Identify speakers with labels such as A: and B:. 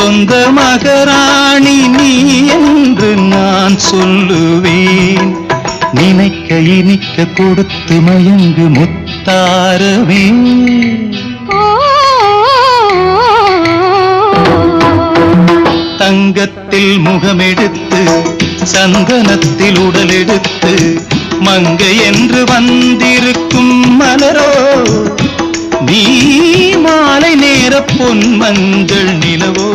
A: சொந்த மகராணி நீ என்று நான் சொல்லுவேன். நினைக்க இனிக்க கொடுத்து மயங்கு முத்தாரவே. தங்கத்தில் முகமெடுத்து சந்தனத்தில் உடல் எடுத்து மங்கை என்று வந்திருக்கும் மலரோ நீ மாலை நேர பொன் மஞ்சள் நிலவோ.